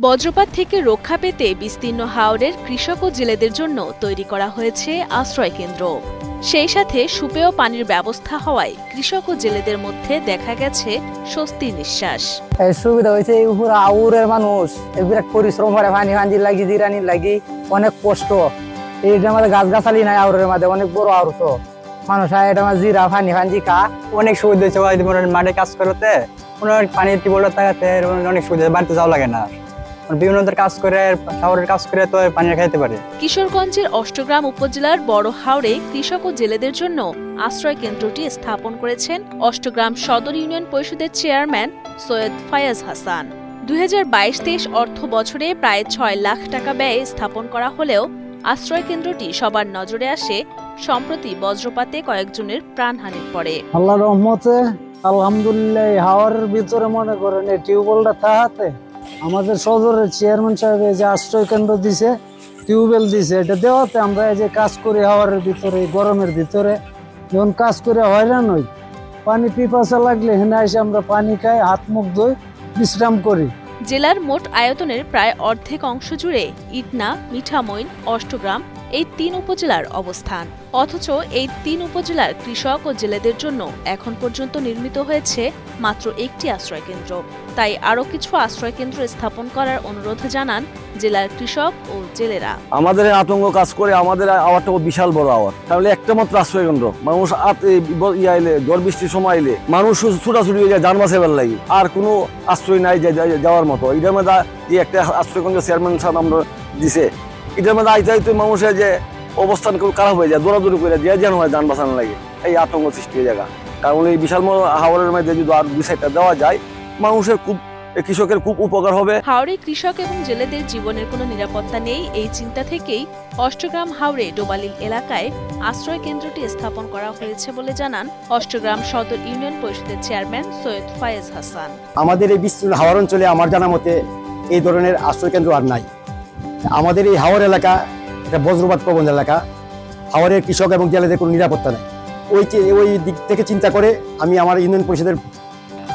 বজ্রপাত থেকে রক্ষা পেতে বিস্তীর্ণ হাওরের কৃষক ও জেলেদের জন্য তৈরি করা হয়েছে আশ্রয় কেন্দ্র। সেই সাথে সুপেয় পানির ব্যবস্থা হওয়ায় কৃষক ও জেলেদের মধ্যে দেখা গেছে স্বস্তির নিঃশ্বাস। সুবিধা হয়েছে উপর আউরের মানুষ বিরাট পরিশ্রম করে, পানি ফাঞ্জি লাগি জিরানি লাগি অনেক কষ্ট। এইটার মধ্যে গাছ গাছালি নাই, আউরের মধ্যে অনেক বড় আউর, তো মানুষ এটা জিরা পানি ফাঞ্জি খা অনেক সুবিধা হয়েছে। মাঠে কাজ করতে পানির টিউবওয়েল থাকাতে অনেক সুবিধা, বাড়িতে যাওয়া লাগে না। বিভিন্ন কাজ করে শহরের কাজ করে তো পানি খাইতে পারে। কিশোরগঞ্জের অষ্টগ্রাম উপজেলার বড় হাওরে কৃষক ও জেলেদের জন্য আশ্রয় কেন্দ্রটি স্থাপন করেছেন অষ্টগ্রাম সদর ইউনিয়ন পরিষদের চেয়ারম্যান সৈয়দ ফায়াজ হাসান। 2022-23 অর্থ বছরে প্রায় 6 লাখ টাকা ব্যয়ে স্থাপন করা হলেও আশ্রয় কেন্দ্রটি সবার নজরে আসে সম্প্রতি বজ্রপাতে কয়েকজনের প্রাণহানির পরে। আল্লাহর রহমতে আলহামদুলিল্লাহ হাওরের ভিতরে মনে করেন এই টিউবওয়েলটা থাকাতে আমাদের সদরের চেয়ারম্যান সাহেব যে আশ্রয় কেন্দ্র দিছে, টিউবওয়েল দিছে, এটা দেওয়াতে আমরা এই যে কাজ করি হাওরের ভিতরে, গরমের ভিতরে যখন কাজ করে হয়রান হই, পানি পিপাসা লাগলে হেনে এসে আমরা পানি খাই, হাত মুখ ধুই, বিশ্রাম করি। জেলার মোট আয়তনের প্রায় অর্ধেক অংশ জুড়ে ইটনা, মিঠামইন, অষ্টগ্রাম এই 3 উপজেলার অবস্থান। অথচ এই 3 উপজেলার কৃষক ও জেলেদের জন্য এখন পর্যন্ত নির্মিত হয়েছে মাত্র একটি আশ্রয় কেন্দ্র। তাই আরও কিছু আশ্রয় কেন্দ্র স্থাপন করার অনুরোধ জানান জেলার কৃষক ও জেলেরা। আমাদের আতঙ্ক কাজ করে, আমাদের আওয়ারটা বিশাল বড় আওয়ার, তাহলে একটা মাত্র আশ্রয় কেন্দ্র। মানুষ আইলে ঝড় বৃষ্টির সময় আইলে মানুষ ছুটাছুটি হয়ে যায় যান বাঁচাবার লাগে, আর কোনো আশ্রয় নাই যাওয়ার মতো। এটার মধ্যে যে একটা আশ্রয় কেন্দ্র চেয়ারম্যান সাহেব আমরা দিছে, এটার মধ্যে আইতে আইতে মানুষের যে অবস্থান খারাপ হয়ে যায়, দৌড়াদৌড়ি করে যে যেন হয় যান বাঁচানো লাগে, এই আতঙ্ক সৃষ্টি হয়ে যায়। কারণ এই বিশাল হাওরের মধ্যে যদি আর 2-4টা দেওয়া যায়, মানুষের খুব, কৃষকের খুব উপকার হবে। হাওরে কৃষক এবং জেলেদের জীবনের কোনো নিরাপত্তা নেই, এই চিন্তা থেকেই অষ্টগ্রাম হাওরে ডোবালিল এলাকায় আশ্রয় কেন্দ্রটি স্থাপন করা হয়েছে বলে জানান অষ্টগ্রাম সদর ইউনিয়ন পরিষদের চেয়ারম্যান সৈয়দ ফায়েজ হাসান। আমাদের এই বিস্তীর্ণ হাওর অঞ্চলে আমার জানা মতে এই ধরনের আশ্রয় কেন্দ্র আর নাই। আমাদের এই হাওর এলাকা একটা বজ্রপাত প্রবণ এলাকা, হাওরের কৃষক এবং জেলেদের কোনো নিরাপত্তা নেই। ওই দিক থেকে চিন্তা করে আমি আমার ইউনিয়ন পরিষদের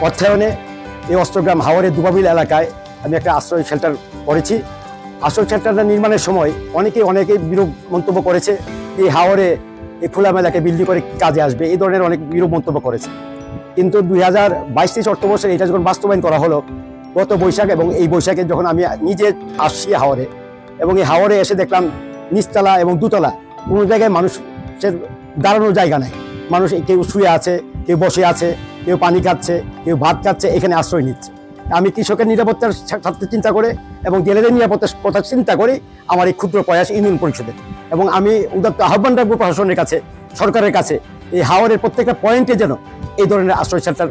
অর্থায়নে এই অষ্টগ্রাম হাওরের দুবাবিল এলাকায় আমি একটা আশ্রয় শেল্টার করেছি। আশ্রয় শেল্টারটা নির্মাণের সময় অনেকেই বিরূপ মন্তব্য করেছে, এই হাওরে এই খোলামেলাকে বিল্ডিং করে কাজে আসবে, এই ধরনের অনেক বিরূপ মন্তব্য করেছে। কিন্তু 2022-23 অর্থবর্ষে এটা যখন বাস্তবায়ন করা হলো গত বৈশাখ, এবং এই বৈশাখে যখন আমি নিজে আসছি হাওরে, এবং এই হাওরে এসে দেখলাম নিচতলা এবং দুতলা কোনো জায়গায় মানুষের দাঁড়ানোর জায়গা নাই। মানুষ কেউ শুয়ে আছে, কেউ বসে আছে, কেউ পানি খাচ্ছে, কেউ ভাত খাচ্ছে, এখানে আশ্রয় নিচ্ছে। আমি কৃষকের নিরাপত্তার স্বার্থে চিন্তা করে এবং জেলেদের নিরাপত্তার কথা চিন্তা করে আমার এই ক্ষুদ্র প্রয়াস ইউনিয়ন পরিষদের, এবং আমি উদাত্ত আহ্বান রাখবো প্রশাসনের কাছে, সরকারের কাছে, এই হাওরের প্রত্যেকটা পয়েন্টে যেন এই ধরনের আশ্রয় শেল্টার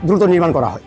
দ্রুত নির্মাণ করা হয়।